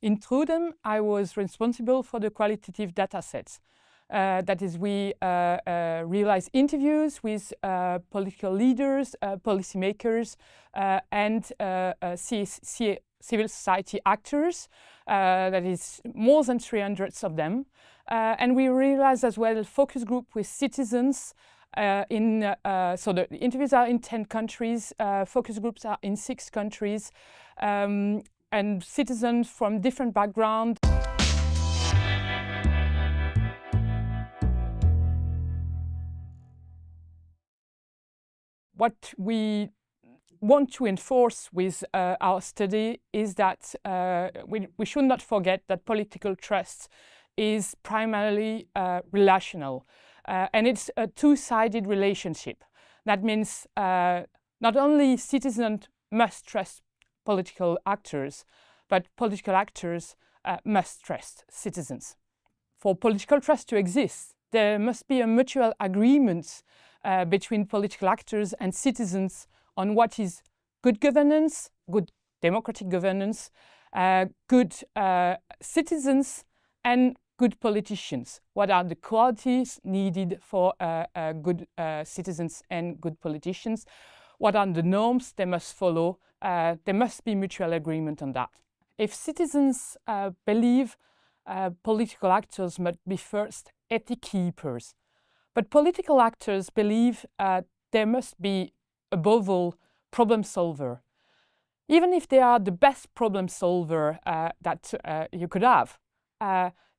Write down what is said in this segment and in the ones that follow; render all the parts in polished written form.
In TRUEDEM, I was responsible for the qualitative data sets. That is, we realize interviews with political leaders, policymakers, and civil society actors. That is more than 300 of them. And we realize as well a focus group with citizens. So the interviews are in 10 countries, focus groups are in 6 countries, and citizens from different backgrounds. What we want to enforce with our study is that we should not forget that political trust is primarily relational. And it's a two-sided relationship. That means not only citizens must trust political actors, but political actors must trust citizens. For political trust to exist, there must be a mutual agreement between political actors and citizens on what is good governance, good democratic governance, good citizens, and good politicians. What are the qualities needed for good citizens and good politicians? What are the norms they must follow? There must be mutual agreement on that. If citizens believe political actors must be first ethic keepers, but political actors believe there must be, above all, problem solver. Even if they are the best problem solver that you could have,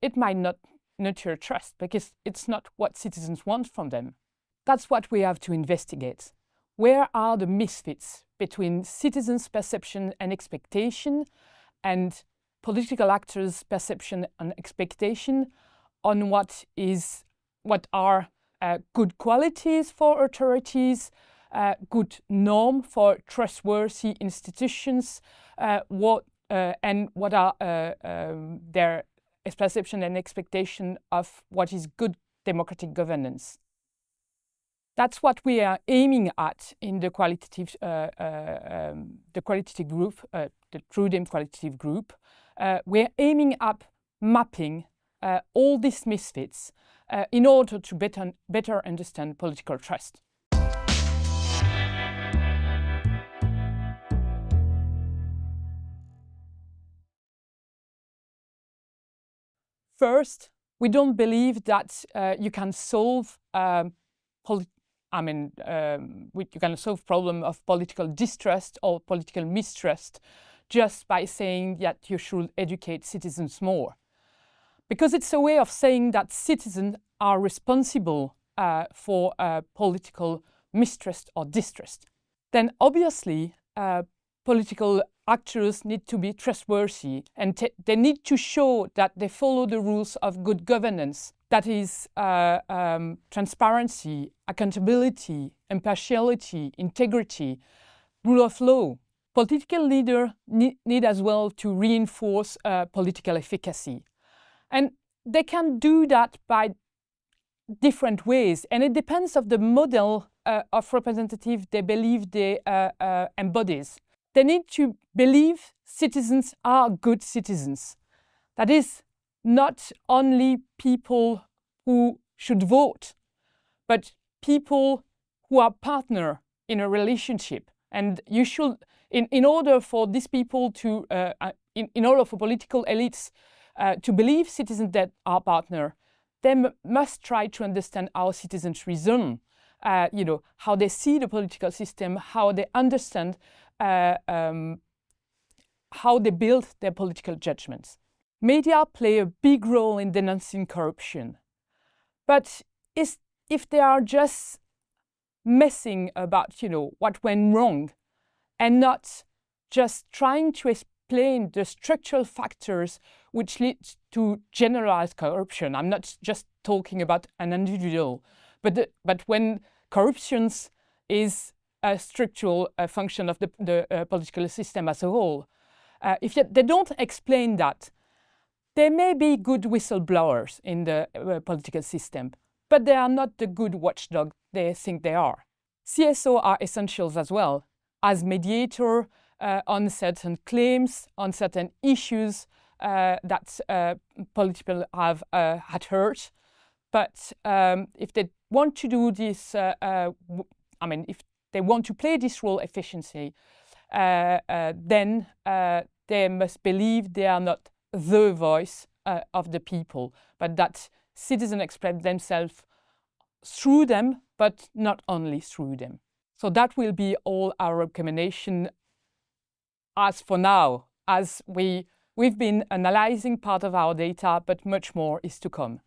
it might not nurture trust because it's not what citizens want from them. That's what we have to investigate. Where are the misfits between citizens' perception and expectation and political actors' perception and expectation on what are good qualities for authorities, good norm for trustworthy institutions, and what are their perception and expectation of what is good democratic governance. That's what we are aiming at in the qualitative group, the TRUEDEM qualitative group. We're aiming at mapping all these misfits in order to better understand political trust. First, we don't believe that you can solve you can solve problem of political distrust or political mistrust just by saying that you should educate citizens more. Because it's a way of saying that citizens are responsible for political mistrust or distrust. Then obviously political actors need to be trustworthy and they need to show that they follow the rules of good governance. That is transparency, accountability, impartiality, integrity, rule of law. Political leaders need as well to reinforce political efficacy. And they can do that by different ways. And it depends on the model of representative they believe they embodies. They need to believe citizens are good citizens. That is, not only people who should vote, but people who are partner in a relationship. And you should, in order for these people to, in order for political elites to believe citizens that are partner, they must try to understand how citizens reason, how they see the political system, how they understand how they build their political judgments. Media play a big role in denouncing corruption. But if they are just messing about, what went wrong and not just trying to explain the structural factors which lead to generalized corruption, I'm not just talking about an individual, but when corruption is a structural function of the political system as a whole, if they don't explain that, there may be good whistleblowers in the political system, but they are not the good watchdog they think they are. CSO are essentials as well, as mediator on certain claims, on certain issues that political have had hurt. But if they want to do this, if they want to play this role efficiently, then they must believe they are not the voice of the people, but that citizens express themselves through them, but not only through them. So that will be all our recommendation as for now, as we've been analyzing part of our data, but much more is to come.